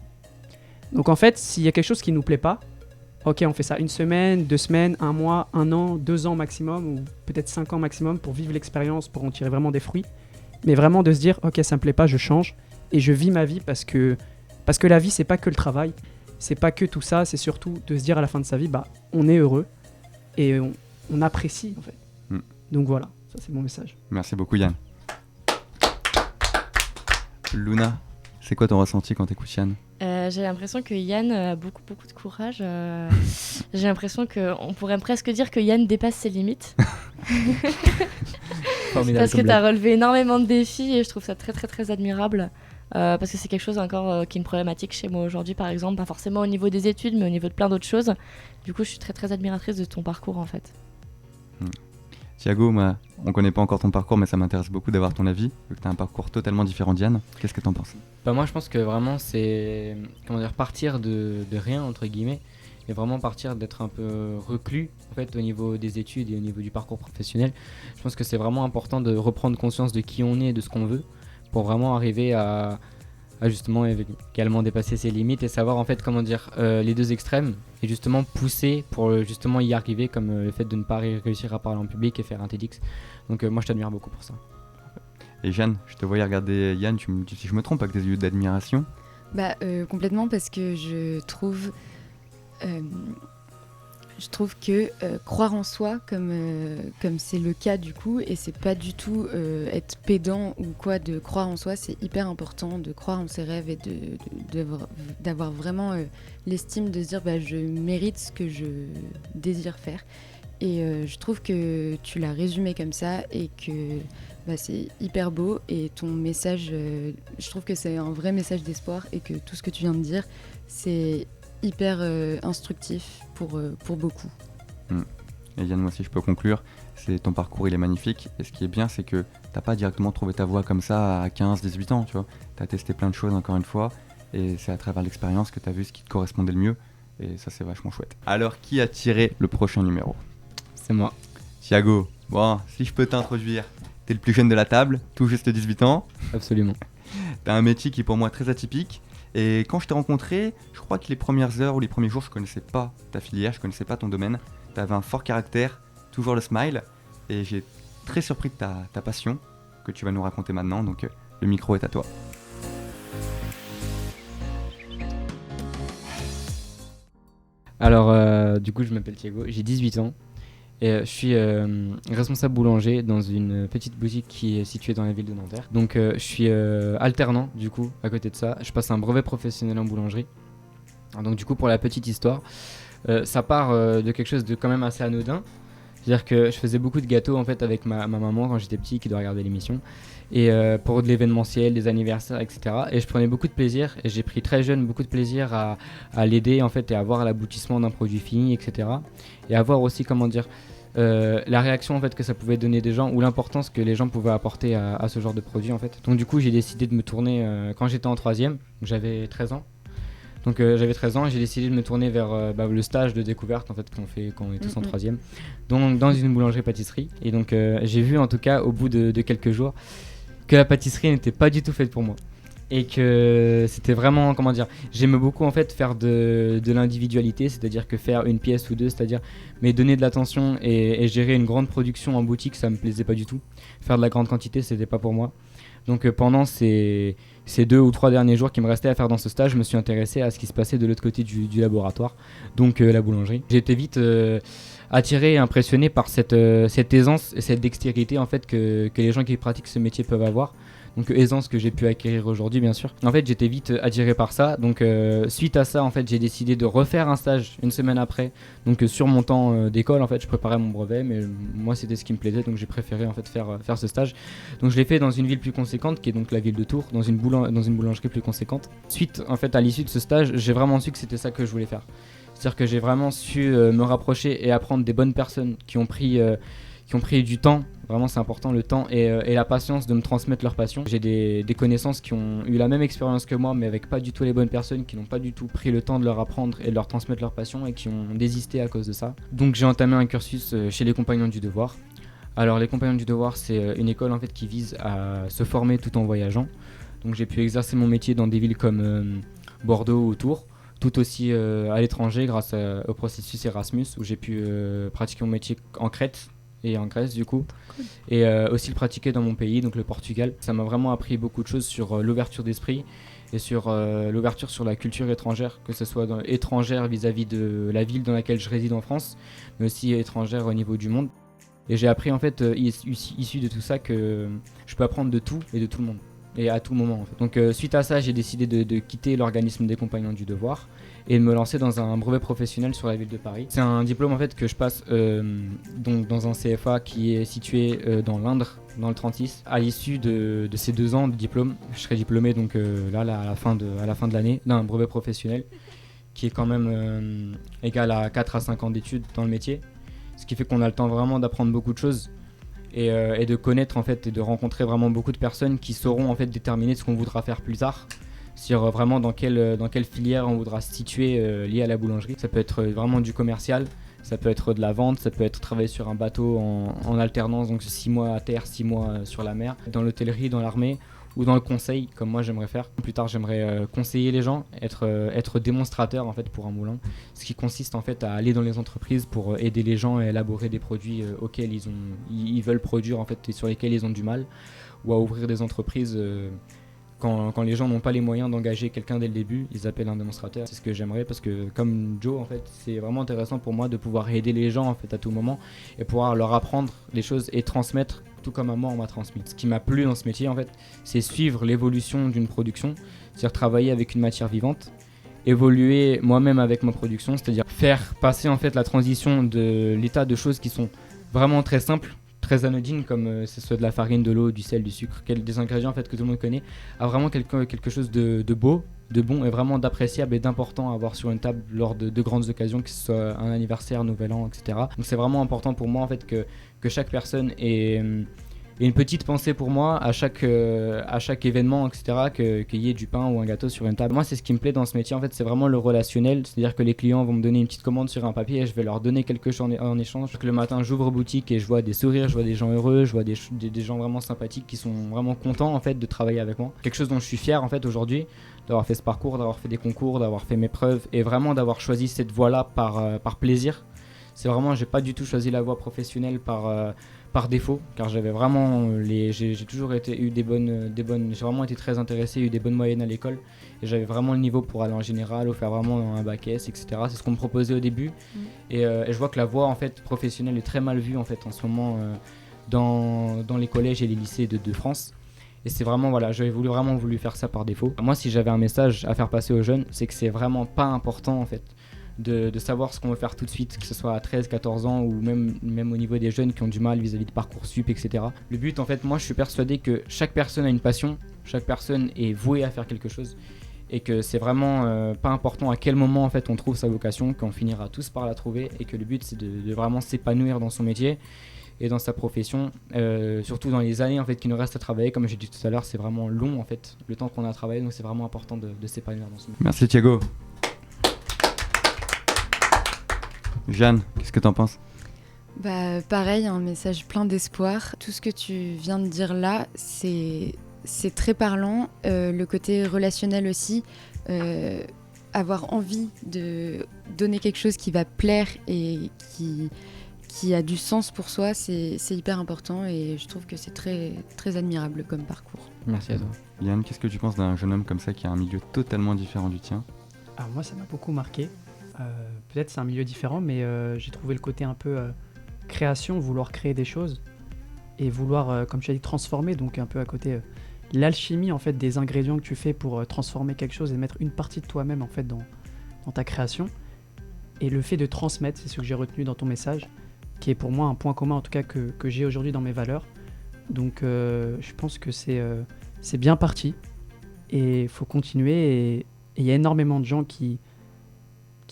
Donc en fait, s'il y a quelque chose qui nous plaît pas, ok, on fait ça 1 semaine, 2 semaines, 1 mois, 1 an, 2 ans maximum, ou peut-être 5 ans maximum pour vivre l'expérience, pour en tirer vraiment des fruits. Mais vraiment de se dire, ok, ça me plaît pas, je change. Et je vis ma vie parce que la vie, c'est pas que le travail. C'est pas que tout ça, c'est surtout de se dire à la fin de sa vie, bah, on est heureux et on apprécie en fait. Donc voilà, ça c'est mon message. Merci beaucoup Yann. Luna, c'est quoi ton ressenti quand t'écoutes Yann? J'ai l'impression que Yann a beaucoup de courage. J'ai l'impression qu'on pourrait presque dire que Yann dépasse ses limites. Parce que tu as relevé énormément de défis et je trouve ça très admirable. Parce que c'est quelque chose encore qui est une problématique chez moi aujourd'hui, par exemple, pas forcément au niveau des études, mais au niveau de plein d'autres choses. Du coup, je suis très admiratrice de ton parcours en fait. Thiago, on connaît pas encore ton parcours, mais ça m'intéresse beaucoup d'avoir ton avis, vu que tu as un parcours totalement différent d'Yann. Qu'est-ce que t'en penses? Moi, je pense que vraiment, c'est partir de rien, entre guillemets, et vraiment partir d'être un peu reclus en fait, au niveau des études et au niveau du parcours professionnel. Je pense que c'est vraiment important de reprendre conscience de qui on est et de ce qu'on veut, pour vraiment arriver à justement également dépasser ses limites et savoir en fait les deux extrêmes et justement pousser pour justement y arriver, comme le fait de ne pas réussir à parler en public et faire un TEDx. Donc moi je t'admire beaucoup pour ça. Et Jeanne, je te voyais regarder Yann, tu me dis si je me trompe avec des yeux d'admiration? Complètement, parce que je trouve que croire en soi, comme c'est le cas du coup, et c'est pas du tout être pédant ou quoi de croire en soi, c'est hyper important de croire en ses rêves et d'avoir vraiment l'estime de se dire je mérite ce que je désire faire. Et je trouve que tu l'as résumé comme ça et que c'est hyper beau. Et ton message, je trouve que c'est un vrai message d'espoir et que tout ce que tu viens de dire, c'est hyper instructif pour beaucoup. Et Yann, moi si je peux conclure, ton parcours il est magnifique, et ce qui est bien c'est que t'as pas directement trouvé ta voie comme ça à 15-18 ans, tu vois. T'as testé plein de choses encore une fois, et c'est à travers l'expérience que t'as vu ce qui te correspondait le mieux, et ça c'est vachement chouette. Alors qui a tiré le prochain numéro? C'est moi. Thiago, bon, si je peux t'introduire, t'es le plus jeune de la table, tout juste 18 ans. Absolument. T'as un métier qui est pour moi très atypique. Et quand je t'ai rencontré, je crois que les premières heures ou les premiers jours, je connaissais pas ta filière, je connaissais pas ton domaine. Tu avais un fort caractère, toujours le smile, et j'ai très surpris de ta passion que tu vas nous raconter maintenant, donc le micro est à toi. Alors, du coup, je m'appelle Thiago, j'ai 18 ans. Et je suis responsable boulanger dans une petite boutique qui est située dans la ville de Nanterre. Donc je suis alternant du coup à côté de ça. Je passe un brevet professionnel en boulangerie. Donc du coup pour la petite histoire, ça part de quelque chose de quand même assez anodin. C'est-à-dire que je faisais beaucoup de gâteaux en fait avec ma maman quand j'étais petit qui doit regarder l'émission. Et pour de l'événementiel, des anniversaires, etc. Et je prenais beaucoup de plaisir, et j'ai pris très jeune beaucoup de plaisir à l'aider en fait et à voir l'aboutissement d'un produit fini, etc. Et à voir aussi la réaction en fait que ça pouvait donner des gens ou l'importance que les gens pouvaient apporter à ce genre de produit en fait. Donc du coup j'ai décidé de me tourner quand j'étais en 3e, j'avais 13 ans. Donc j'avais 13 ans et j'ai décidé de me tourner vers le stage de découverte en fait qu'on fait quand on est tous en 3e, donc dans une boulangerie-pâtisserie. Et donc j'ai vu en tout cas au bout de quelques jours que la pâtisserie n'était pas du tout faite pour moi. Et que c'était vraiment, j'aimais beaucoup en fait faire de l'individualité, c'est-à-dire que faire une pièce ou deux, mais donner de l'attention et gérer une grande production en boutique, ça me plaisait pas du tout. Faire de la grande quantité, c'était pas pour moi. Donc pendant ces 2 ou 3 derniers jours qui me restaient à faire dans ce stage, je me suis intéressé à ce qui se passait de l'autre côté du laboratoire, donc la boulangerie. J'ai été vite attiré et impressionné par cette aisance et cette dextérité en fait que les gens qui pratiquent ce métier peuvent avoir. donc aisance que j'ai pu acquérir aujourd'hui bien sûr. En fait j'étais vite attiré par ça, donc suite à ça en fait j'ai décidé de refaire un stage une semaine après, donc sur mon temps d'école en fait je préparais mon brevet, mais moi c'était ce qui me plaisait, donc j'ai préféré en fait faire ce stage. Donc je l'ai fait dans une ville plus conséquente qui est donc la ville de Tours, dans une boulangerie plus conséquente. Suite en fait à l'issue de ce stage, j'ai vraiment su que c'était ça que je voulais faire. C'est-à-dire que j'ai vraiment su me rapprocher et apprendre des bonnes personnes qui ont pris du temps, vraiment c'est important, le temps et la patience de me transmettre leur passion. J'ai des connaissances qui ont eu la même expérience que moi, mais avec pas du tout les bonnes personnes, qui n'ont pas du tout pris le temps de leur apprendre et de leur transmettre leur passion et qui ont désisté à cause de ça. Donc j'ai entamé un cursus chez les Compagnons du Devoir. Alors les Compagnons du Devoir, c'est une école en fait qui vise à se former tout en voyageant. Donc j'ai pu exercer mon métier dans des villes comme Bordeaux ou Tours, tout aussi à l'étranger grâce au processus Erasmus où j'ai pu pratiquer mon métier en Crète et en Grèce du coup, et aussi le pratiquer dans mon pays, donc le Portugal. Ça m'a vraiment appris beaucoup de choses sur l'ouverture d'esprit et sur l'ouverture sur la culture étrangère, que ce soit étrangère vis-à-vis de la ville dans laquelle je réside en France, mais aussi étrangère au niveau du monde. Et j'ai appris en fait, issu de tout ça, que je peux apprendre de tout et de tout le monde, et à tout moment en fait. Donc suite à ça, j'ai décidé de quitter l'organisme des Compagnons du Devoir et de me lancer dans un brevet professionnel sur la ville de Paris. C'est un diplôme en fait que je passe donc dans un CFA qui est situé dans l'Indre, dans le 36. À l'issue de ces 2 ans de diplôme, je serai diplômé donc là à la fin de l'année d'un brevet professionnel qui est quand même égal à 4 à 5 ans d'études dans le métier. Ce qui fait qu'on a le temps vraiment d'apprendre beaucoup de choses et de connaître en fait et de rencontrer vraiment beaucoup de personnes qui sauront en fait déterminer ce qu'on voudra faire plus tard. Sur vraiment dans quelle filière on voudra se situer liée à la boulangerie. Ça peut être vraiment du commercial, ça peut être de la vente, ça peut être travailler sur un bateau en alternance, donc 6 mois à terre, 6 mois sur la mer, dans l'hôtellerie, dans l'armée ou dans le conseil, comme moi j'aimerais faire. Plus tard j'aimerais conseiller les gens, être démonstrateur en fait pour un moulin, ce qui consiste en fait à aller dans les entreprises pour aider les gens à élaborer des produits auxquels ils veulent produire en fait et sur lesquels ils ont du mal, ou à ouvrir des entreprises. Quand les gens n'ont pas les moyens d'engager quelqu'un dès le début, ils appellent un démonstrateur. C'est ce que j'aimerais parce que comme Joe, en fait, c'est vraiment intéressant pour moi de pouvoir aider les gens en fait à tout moment et pouvoir leur apprendre les choses et transmettre tout comme moi on m'a transmis. Ce qui m'a plu dans ce métier en fait, c'est suivre l'évolution d'une production, c'est-à-dire travailler avec une matière vivante, évoluer moi-même avec ma production, c'est-à-dire faire passer en fait la transition de l'état de choses qui sont vraiment très simples, très anodines comme ce soit de la farine, de l'eau, du sel, du sucre, des ingrédients en fait que tout le monde connaît, à vraiment quelque chose de beau, de bon et vraiment d'appréciable et d'important à avoir sur une table lors de grandes occasions, que ce soit un anniversaire, nouvel an, etc. Donc c'est vraiment important pour moi en fait que chaque personne ait une petite pensée pour moi à chaque événement, etc., qu'il y ait du pain ou un gâteau sur une table. Moi, c'est ce qui me plaît dans ce métier, en fait, c'est vraiment le relationnel. C'est-à-dire que les clients vont me donner une petite commande sur un papier et je vais leur donner quelque chose en échange. Le matin, j'ouvre boutique et je vois des sourires, je vois des gens heureux, je vois des gens vraiment sympathiques qui sont vraiment contents, en fait, de travailler avec moi. Quelque chose dont je suis fier, en fait, aujourd'hui, d'avoir fait ce parcours, d'avoir fait des concours, d'avoir fait mes preuves et vraiment d'avoir choisi cette voie-là par plaisir. C'est vraiment, j'ai pas du tout choisi la voie professionnelle par défaut, car j'avais vraiment j'ai toujours eu des bonnes, j'ai vraiment été très intéressé, eu des bonnes moyennes à l'école et j'avais vraiment le niveau pour aller en général ou faire vraiment un bac S, etc. C'est ce qu'on me proposait au début et je vois que la voie en fait professionnelle est très mal vue en fait en ce moment dans les collèges et les lycées de France. Et c'est vraiment, voilà, j'avais vraiment voulu faire ça par défaut. Moi, si j'avais un message à faire passer aux jeunes, c'est que c'est vraiment pas important en fait de savoir ce qu'on veut faire tout de suite, que ce soit à 13, 14 ans ou même au niveau des jeunes qui ont du mal vis-à-vis de Parcoursup, etc. Le but, en fait, moi, je suis persuadé que chaque personne a une passion, chaque personne est vouée à faire quelque chose et que c'est vraiment pas important à quel moment en fait on trouve sa vocation, qu'on finira tous par la trouver et que le but, c'est de vraiment s'épanouir dans son métier et dans sa profession, surtout dans les années en fait qui nous restent à travailler. Comme j'ai dit tout à l'heure, c'est vraiment long en fait le temps qu'on a travaillé, donc c'est vraiment important de s'épanouir dans son métier. Merci Thiago. Jeanne, qu'est-ce que t'en penses ? Bah pareil, un message plein d'espoir. Tout ce que tu viens de dire là, c'est très parlant. Le côté relationnel aussi, avoir envie de donner quelque chose qui va plaire et qui a du sens pour soi, c'est hyper important et je trouve que c'est très, très admirable comme parcours. Merci à toi. Yann, qu'est-ce que tu penses d'un jeune homme comme ça qui a un milieu totalement différent du tien ? Alors moi, ça m'a beaucoup marqué. Peut-être c'est un milieu différent, mais j'ai trouvé le côté un peu création, vouloir créer des choses et vouloir, comme tu as dit, transformer, donc un peu à côté l'alchimie en fait des ingrédients que tu fais pour transformer quelque chose et mettre une partie de toi-même en fait dans ta création. Et le fait de transmettre, c'est ce que j'ai retenu dans ton message, qui est pour moi un point commun en tout cas que j'ai aujourd'hui dans mes valeurs. Donc je pense que c'est bien parti et il faut continuer. Et il y a énormément de gens qui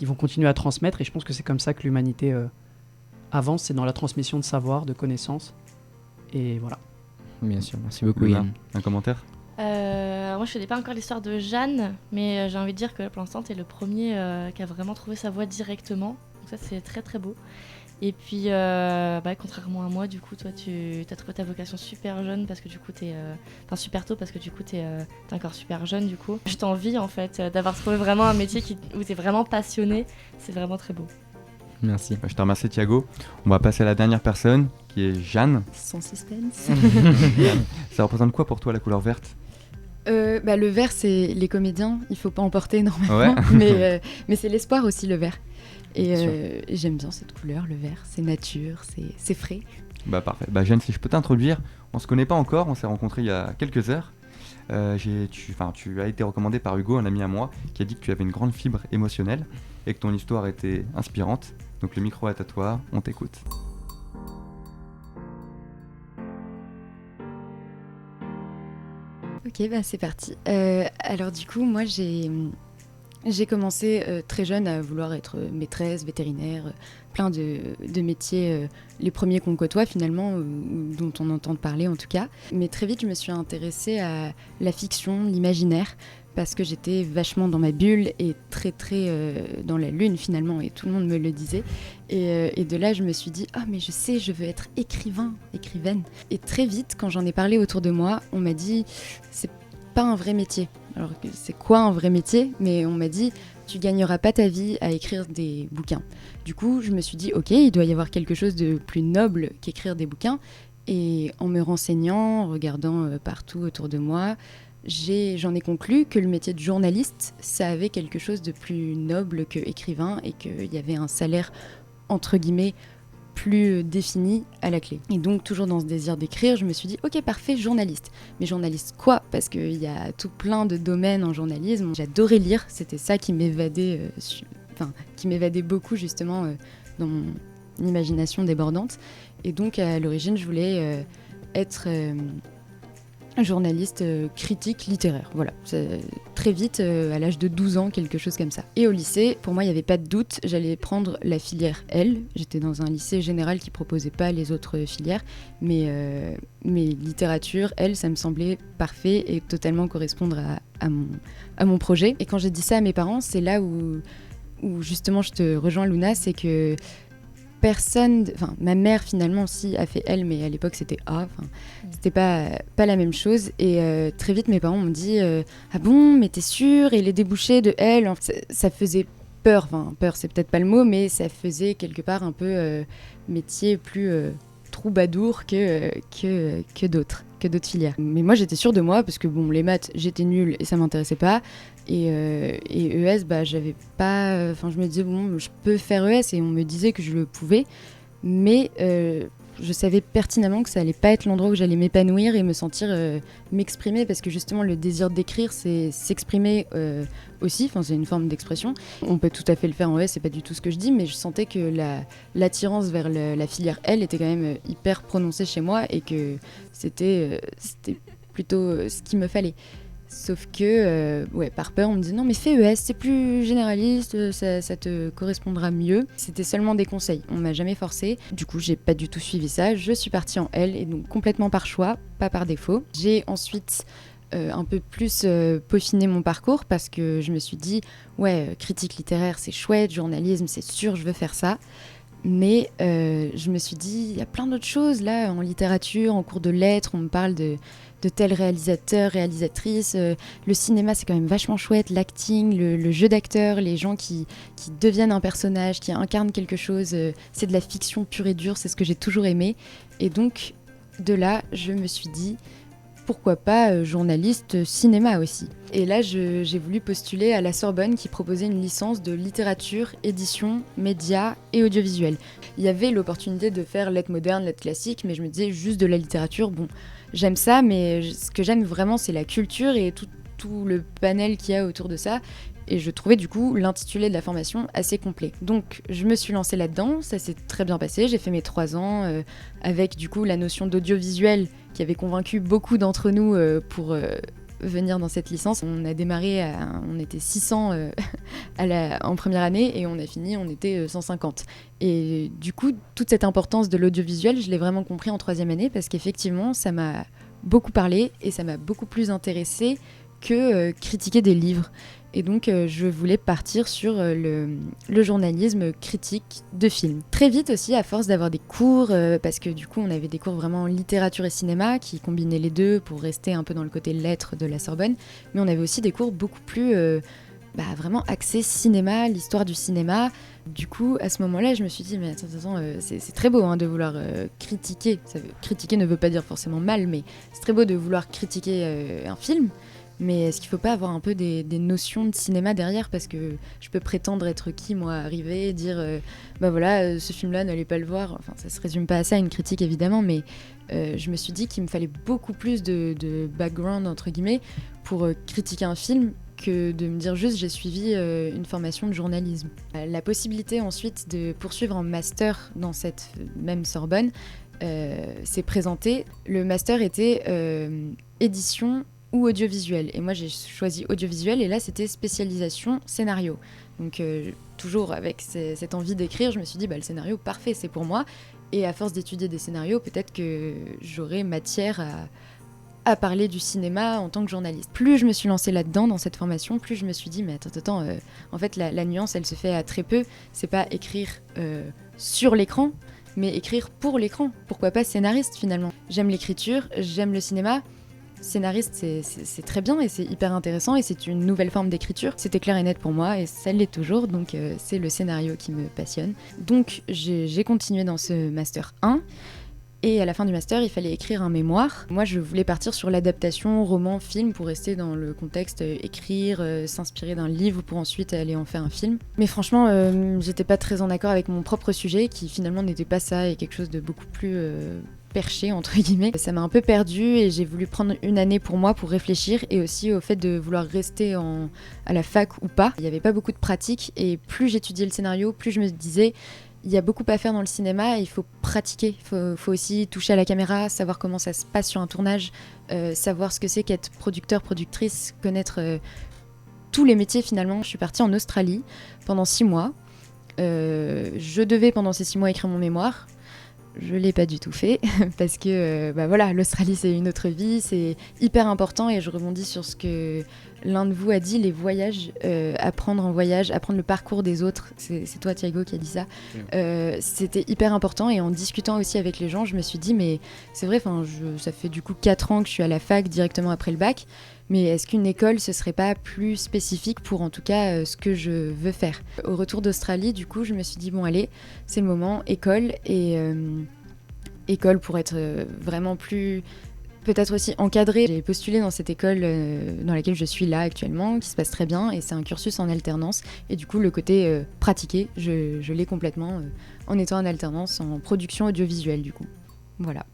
vont continuer à transmettre et je pense que c'est comme ça que l'humanité avance, c'est dans la transmission de savoir, de connaissances. Et voilà. Bien sûr, merci beaucoup Luna, Yann. un commentaire? Moi, je connais pas encore l'histoire de Jeanne, mais j'ai envie de dire que pour l'instant, t'es le premier qui a vraiment trouvé sa voie directement. Donc ça, c'est très très beau. Et puis, contrairement à moi, du coup, toi, tu as trouvé ta vocation super jeune parce que du coup, super tôt parce que du coup, t'es encore super jeune, du coup. Je t'envie, en fait, d'avoir trouvé vraiment un métier où t'es vraiment passionné. C'est vraiment très beau. Merci. Je te remercie Thiago. On va passer à la dernière personne qui est Jeanne. Sans suspense. Ça représente quoi pour toi la couleur verte? Le vert, c'est les comédiens. Il faut pas en porter énormément. Ouais. Mais c'est l'espoir aussi, le vert. Et Bien j'aime bien cette couleur, le vert. C'est nature, c'est frais. Bah parfait. Bah Jeanne, si je peux t'introduire, on se connaît pas encore, on s'est rencontrés il y a quelques heures. Tu as été recommandé par Hugo, un ami à moi, qui a dit que tu avais une grande fibre émotionnelle et que ton histoire était inspirante. Donc le micro est à toi, on t'écoute. Ok, bah c'est parti. Alors du coup, moi j'ai commencé très jeune à vouloir être maîtresse, vétérinaire, plein de métiers, les premiers qu'on côtoie finalement, ou dont on entend parler en tout cas. Mais très vite, je me suis intéressée à la fiction, l'imaginaire, parce que j'étais vachement dans ma bulle et très très dans la lune finalement, et tout le monde me le disait. Et de là, je me suis dit, mais je sais, je veux être écrivaine. Et très vite, quand j'en ai parlé autour de moi, on m'a dit, c'est pas un vrai métier. Alors c'est quoi un vrai métier? Mais on m'a dit, tu gagneras pas ta vie à écrire des bouquins. Du coup, je me suis dit, ok, il doit y avoir quelque chose de plus noble qu'écrire des bouquins. Et en me renseignant, en regardant partout autour de moi, j'en ai conclu que le métier de journaliste, ça avait quelque chose de plus noble que écrivain et qu'il y avait un salaire, entre guillemets, plus défini à la clé. Et donc, toujours dans ce désir d'écrire, je me suis dit, ok, parfait, journaliste. Mais journaliste quoi? Parce qu'il y a tout plein de domaines en journalisme. J'adorais lire, c'était ça qui m'évadait, qui m'évadait beaucoup justement dans mon imagination débordante. Et donc, à l'origine, je voulais être journaliste critique littéraire. Voilà, très vite, à l'âge de 12 ans, quelque chose comme ça. Et au lycée, pour moi, il n'y avait pas de doute, j'allais prendre la filière L. J'étais dans un lycée général qui ne proposait pas les autres filières, mais littérature, L, ça me semblait parfait et totalement correspondre à mon projet. Et quand j'ai dit ça à mes parents, c'est là où justement je te rejoins, Luna, c'est que ma mère finalement aussi a fait L, mais à l'époque c'était A, c'était pas la même chose. Et très vite mes parents m'ont dit ah bon, mais t'es sûre? Et les débouchés de L, ça faisait peur, peur c'est peut-être pas le mot, mais ça faisait quelque part un peu métier plus troubadour que d'autres filières. Mais moi j'étais sûre de moi parce que bon, les maths j'étais nulle et ça m'intéressait pas. Et ES, j'avais pas. Je me disais, bon, je peux faire ES et on me disait que je le pouvais, mais je savais pertinemment que ça allait pas être l'endroit où j'allais m'épanouir et me sentir m'exprimer, parce que justement, le désir d'écrire, c'est s'exprimer aussi, c'est une forme d'expression. On peut tout à fait le faire en ES, c'est pas du tout ce que je dis, mais je sentais que l'attirance vers la filière L était quand même hyper prononcée chez moi et que c'était plutôt ce qu'il me fallait. Sauf que, par peur, on me disait non mais fais ES, c'est plus généraliste, ça te correspondra mieux. C'était seulement des conseils, on m'a jamais forcé. Du coup, j'ai pas du tout suivi ça, je suis partie en L, et donc complètement par choix, pas par défaut. J'ai ensuite un peu plus peaufiné mon parcours parce que je me suis dit, critique littéraire c'est chouette, journalisme c'est sûr, je veux faire ça. Mais je me suis dit, il y a plein d'autres choses là, en littérature, en cours de lettres, on me parle de tels réalisateurs, réalisatrices. Le cinéma, c'est quand même vachement chouette, l'acting, le jeu d'acteur, les gens qui deviennent un personnage, qui incarnent quelque chose. C'est de la fiction pure et dure, c'est ce que j'ai toujours aimé. Et donc, de là, je me suis dit, pourquoi pas journaliste cinéma aussi. Et là, j'ai voulu postuler à la Sorbonne qui proposait une licence de littérature, édition, médias et audiovisuel. Il y avait l'opportunité de faire lettres modernes, lettres classiques, mais je me disais juste de la littérature, bon, j'aime ça, mais ce que j'aime vraiment, c'est la culture et tout le panel qu'il y a autour de ça. Et je trouvais du coup l'intitulé de la formation assez complet. Donc je me suis lancée là-dedans, ça s'est très bien passé, j'ai fait mes 3 ans avec du coup la notion d'audiovisuel qui avait convaincu beaucoup d'entre nous pour venir dans cette licence. On a démarré, on était 600 en première année et on a fini, on était 150. Et du coup, toute cette importance de l'audiovisuel, je l'ai vraiment compris en 3e année parce qu'effectivement, ça m'a beaucoup parlé et ça m'a beaucoup plus intéressée que critiquer des livres. Et donc, je voulais partir sur le journalisme critique de films. Très vite aussi, à force d'avoir des cours, parce que du coup, on avait des cours vraiment en littérature et cinéma qui combinaient les deux pour rester un peu dans le côté lettres de la Sorbonne. Mais on avait aussi des cours beaucoup plus vraiment axés cinéma, l'histoire du cinéma. Du coup, à ce moment-là, je me suis dit, mais attends, c'est très beau de vouloir critiquer. Critiquer ne veut pas dire forcément mal, mais c'est très beau de vouloir critiquer un film. Mais est-ce qu'il ne faut pas avoir un peu des notions de cinéma derrière ? Parce que je peux prétendre être qui, moi, arriver, dire ce film-là, n'allez pas le voir. Enfin, ça ne se résume pas à ça, une critique évidemment, mais je me suis dit qu'il me fallait beaucoup plus de background, entre guillemets, pour critiquer un film que de me dire juste j'ai suivi une formation de journalisme. La possibilité ensuite de poursuivre en master dans cette même Sorbonne s'est présentée. Le master était édition ou audiovisuel. Et moi, j'ai choisi audiovisuel et là, c'était spécialisation scénario. Donc, toujours avec cette envie d'écrire, je me suis dit, le scénario, parfait, c'est pour moi. Et à force d'étudier des scénarios, peut-être que j'aurai matière à parler du cinéma en tant que journaliste. Plus je me suis lancée là-dedans, dans cette formation, plus je me suis dit, mais attends, en fait, la nuance, elle se fait à très peu. C'est pas écrire sur l'écran, mais écrire pour l'écran. Pourquoi pas scénariste, finalement ? J'aime l'écriture, j'aime le cinéma. Scénariste, c'est très bien et c'est hyper intéressant et c'est une nouvelle forme d'écriture. C'était clair et net pour moi et ça l'est toujours, donc c'est le scénario qui me passionne. Donc j'ai continué dans ce Master 1 et à la fin du Master, il fallait écrire un mémoire. Moi, je voulais partir sur l'adaptation roman-film pour rester dans le contexte écrire, s'inspirer d'un livre pour ensuite aller en faire un film. Mais franchement, j'étais pas très en accord avec mon propre sujet qui finalement n'était pas ça et quelque chose de beaucoup plus... perché entre guillemets. Ça m'a un peu perdue et j'ai voulu prendre une année pour moi pour réfléchir et aussi au fait de vouloir rester à la fac ou pas. Il n'y avait pas beaucoup de pratique et plus j'étudiais le scénario, plus je me disais il y a beaucoup à faire dans le cinéma, il faut pratiquer, il faut aussi toucher à la caméra, savoir comment ça se passe sur un tournage, savoir ce que c'est qu'être producteur, productrice, connaître tous les métiers finalement. Je suis partie en Australie pendant 6 mois. Je devais pendant ces 6 mois écrire mon mémoire. Je ne l'ai pas du tout fait parce que l'Australie c'est une autre vie, c'est hyper important et je rebondis sur ce que l'un de vous a dit, les voyages, apprendre en voyage, apprendre le parcours des autres, c'est toi Thiago qui a dit ça, c'était hyper important et en discutant aussi avec les gens je me suis dit mais c'est vrai, ça fait du coup 4 ans que je suis à la fac directement après le bac, mais est-ce qu'une école ce serait pas plus spécifique pour en tout cas ce que je veux faire. Au retour d'Australie du coup je me suis dit bon allez c'est le moment, école et école pour être vraiment plus peut-être aussi encadrée. J'ai postulé dans cette école dans laquelle je suis là actuellement, qui se passe très bien, et c'est un cursus en alternance. Et du coup, le côté pratiqué, je l'ai complètement en étant en alternance en production audiovisuelle, du coup. Voilà.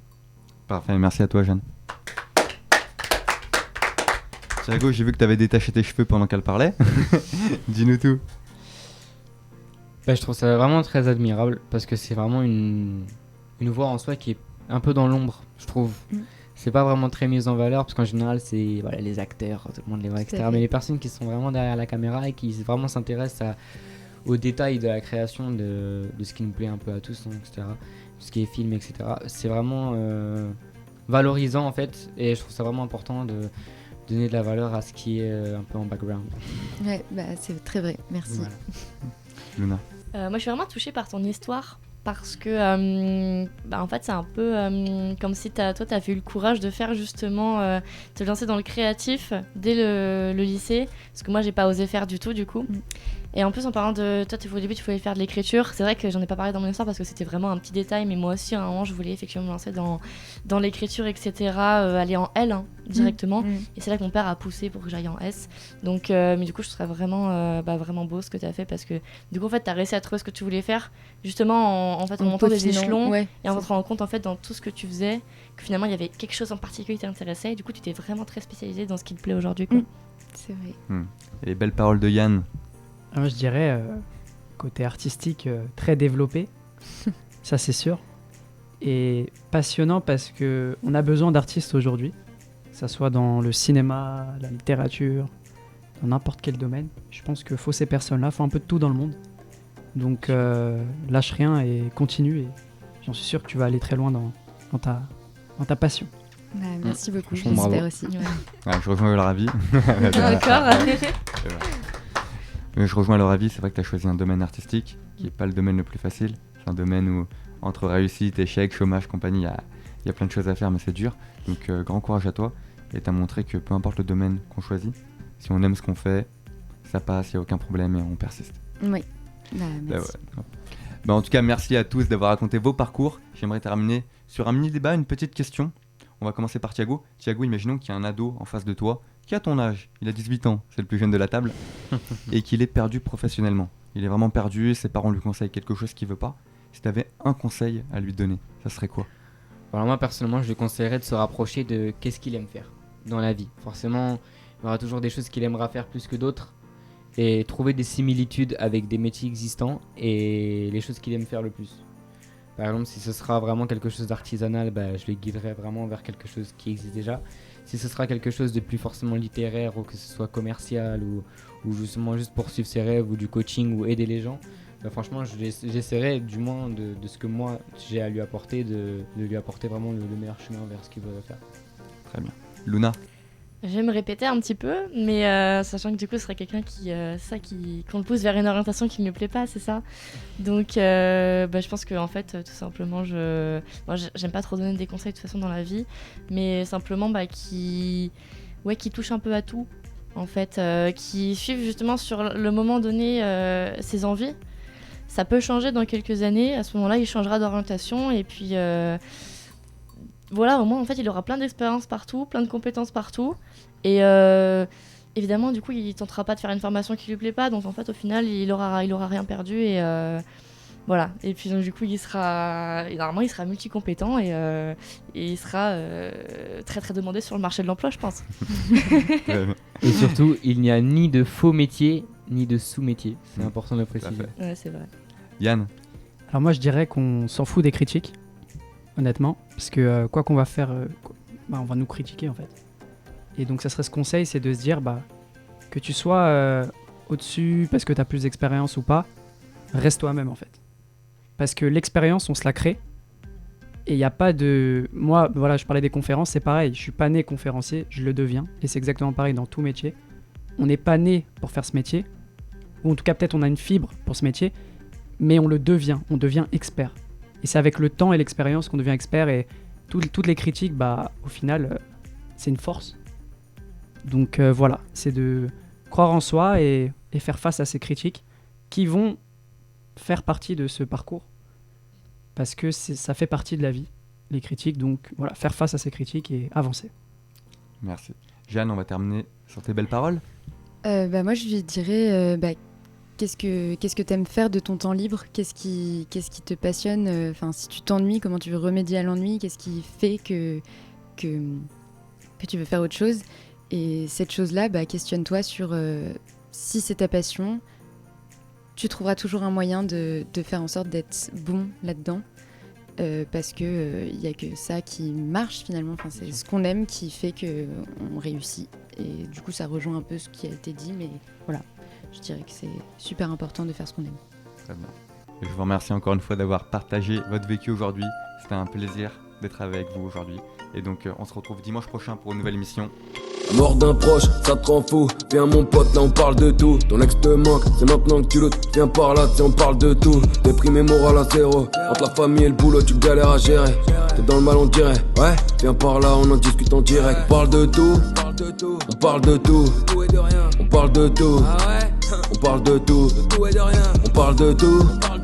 Parfait, merci à toi, Jeanne. Thiago, j'ai vu que tu avais détaché tes cheveux pendant qu'elle parlait. Dis-nous tout. Je trouve ça vraiment très admirable parce que c'est vraiment une voix en soi qui est un peu dans l'ombre, je trouve. C'est pas vraiment très mis en valeur parce qu'en général c'est les acteurs, tout le monde les voit, etc. Mais les personnes qui sont vraiment derrière la caméra et qui vraiment s'intéressent aux détails de la création de ce qui nous plaît un peu à tous, etc. Ce qui est film, etc. C'est vraiment valorisant en fait et je trouve ça vraiment important de donner de la valeur à ce qui est un peu en background. Ouais, c'est très vrai, merci. Voilà. Luna. Moi je suis vraiment touchée par ton histoire. Parce que en fait c'est un peu comme si toi t'avais eu le courage de faire justement te lancer dans le créatif dès le lycée, ce que moi j'ai pas osé faire du tout du coup. Et en plus, en parlant de toi, au début, tu voulais faire de l'écriture. C'est vrai que j'en ai pas parlé dans mon histoire parce que c'était vraiment un petit détail, mais moi aussi, à un moment, je voulais effectivement me lancer dans l'écriture, etc., aller en L directement. Et c'est là que mon père a poussé pour que j'aille en S. Donc, mais du coup, je trouverais vraiment beau ce que tu as fait parce que du coup, en fait, tu as réussi à trouver ce que tu voulais faire justement en montant des échelons et en te rendant compte en fait dans tout ce que tu faisais que finalement il y avait quelque chose en particulier qui t'intéressait et du coup, tu t'es vraiment très spécialisé dans ce qui te plaît aujourd'hui, quoi. C'est vrai. Et les belles paroles de Yann. Moi, je dirais côté artistique très développé, ça c'est sûr, et passionnant parce que on a besoin d'artistes aujourd'hui, que ça soit dans le cinéma, la littérature, dans n'importe quel domaine. Je pense qu'il faut ces personnes-là, il faut un peu de tout dans le monde. Donc lâche rien et continue, et j'en suis sûr que tu vas aller très loin dans ta passion. Bah, merci beaucoup, Franchement, j'espère bravo. aussi. Je rejoins leur avis. D'accord. Je rejoins leur avis, c'est vrai que tu as choisi un domaine artistique qui n'est pas le domaine le plus facile. C'est un domaine où, entre réussite, échec, chômage, compagnie, il y a plein de choses à faire, mais c'est dur. Donc, grand courage à toi. Et tu as montré que peu importe le domaine qu'on choisit, si on aime ce qu'on fait, ça passe, il n'y a aucun problème et on persiste. Oui, bah, merci. En tout cas, merci à tous d'avoir raconté vos parcours. J'aimerais terminer sur un mini-débat, une petite question. On va commencer par Thiago. Thiago, imaginons qu'il y a un ado en face de toi qui a ton âge, il a 18 ans, c'est le plus jeune de la table, et qu'il est perdu professionnellement. Il est vraiment perdu, ses parents lui conseillent quelque chose qu'il veut pas. Si tu avais un conseil à lui donner, ça serait quoi ? Alors moi personnellement je lui conseillerais de se rapprocher de qu'est-ce qu'il aime faire dans la vie. Forcément il y aura toujours des choses qu'il aimera faire plus que d'autres et trouver des similitudes avec des métiers existants et les choses qu'il aime faire le plus. Par exemple si ce sera vraiment quelque chose d'artisanal, je le guiderai vraiment vers quelque chose qui existe déjà. Si ce sera quelque chose de plus forcément littéraire ou que ce soit commercial ou justement juste poursuivre ses rêves ou du coaching ou aider les gens, franchement j'essaierai du moins de ce que moi j'ai à lui apporter, de lui apporter vraiment le meilleur chemin vers ce qu'il veut faire. Très bien. Luna ? Je vais me répéter un petit peu, mais sachant que du coup, ce serait quelqu'un qu'on le pousse vers une orientation qui ne lui plaît pas, c'est ça. Donc, je pense que en fait, tout simplement, moi, j'aime pas trop donner des conseils de toute façon dans la vie, mais simplement qui touche un peu à tout, en fait, qui suivent justement sur le moment donné ses envies. Ça peut changer dans quelques années. À ce moment-là, il changera d'orientation et puis. Voilà, au moins en fait il aura plein d'expériences partout, plein de compétences partout et évidemment du coup il tentera pas de faire une formation qui lui plaît pas, donc en fait au final il aura rien perdu et voilà, et puis donc du coup normalement il sera multi-compétent et il sera très très demandé sur le marché de l'emploi, je pense. Et surtout il n'y a ni de faux métiers ni de sous-métiers, c'est important de le préciser. Ouais, c'est vrai. Yann ? Alors moi je dirais qu'on s'en fout des critiques, honnêtement, parce que quoi qu'on va faire, on va nous critiquer en fait. Et donc ça serait ce conseil, c'est de se dire que tu sois au-dessus parce que tu as plus d'expérience ou pas, reste toi-même en fait. Parce que l'expérience, on se la crée. Et il n'y a pas de... Moi, voilà, je parlais des conférences, c'est pareil. Je suis pas né conférencier, je le deviens. Et c'est exactement pareil dans tout métier. On n'est pas né pour faire ce métier. Ou en tout cas, peut-être on a une fibre pour ce métier. Mais on le devient, on devient expert. Et c'est avec le temps et l'expérience qu'on devient expert. Et toutes les critiques, au final, c'est une force. Donc voilà, c'est de croire en soi et faire face à ces critiques qui vont faire partie de ce parcours. Parce que ça fait partie de la vie, les critiques. Donc voilà, faire face à ces critiques et avancer. Merci. Jeanne, on va terminer sur tes belles paroles. Moi, je lui dirais... Qu'est-ce que tu aimes faire de ton temps libre ? Qu'est-ce qui te passionne ? Si tu t'ennuies, comment tu veux remédier à l'ennui ? Qu'est-ce qui fait que tu veux faire autre chose ? Et cette chose-là, questionne-toi sur si c'est ta passion. Tu trouveras toujours un moyen de faire en sorte d'être bon là-dedans. Parce que il n'y a que ça qui marche finalement. C'est ce qu'on aime qui fait qu'on réussit. Et du coup, ça rejoint un peu ce qui a été dit, mais voilà. Je dirais que c'est super important de faire ce qu'on aime. Très bien. Et je vous remercie encore une fois d'avoir partagé votre vécu aujourd'hui. C'était un plaisir d'être avec vous aujourd'hui. Et donc, on se retrouve dimanche prochain pour une nouvelle émission. La mort d'un proche, ça te rend fou. Viens mon pote, là on parle de tout. Ton ex te manque, c'est maintenant que tu le... Viens par là, on parle de tout. Déprimé, moral à zéro. Entre la famille et le boulot, tu galères à gérer. T'es dans le mal, on dirait. Ouais, viens par là, on en discute en direct. On parle de tout, on parle de tout. On parle de tout. On parle de tout. On parle de tout, et de rien. On parle de tout, on parle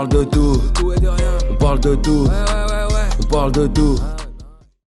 de tout, et de rien. On parle de tout, on parle de tout.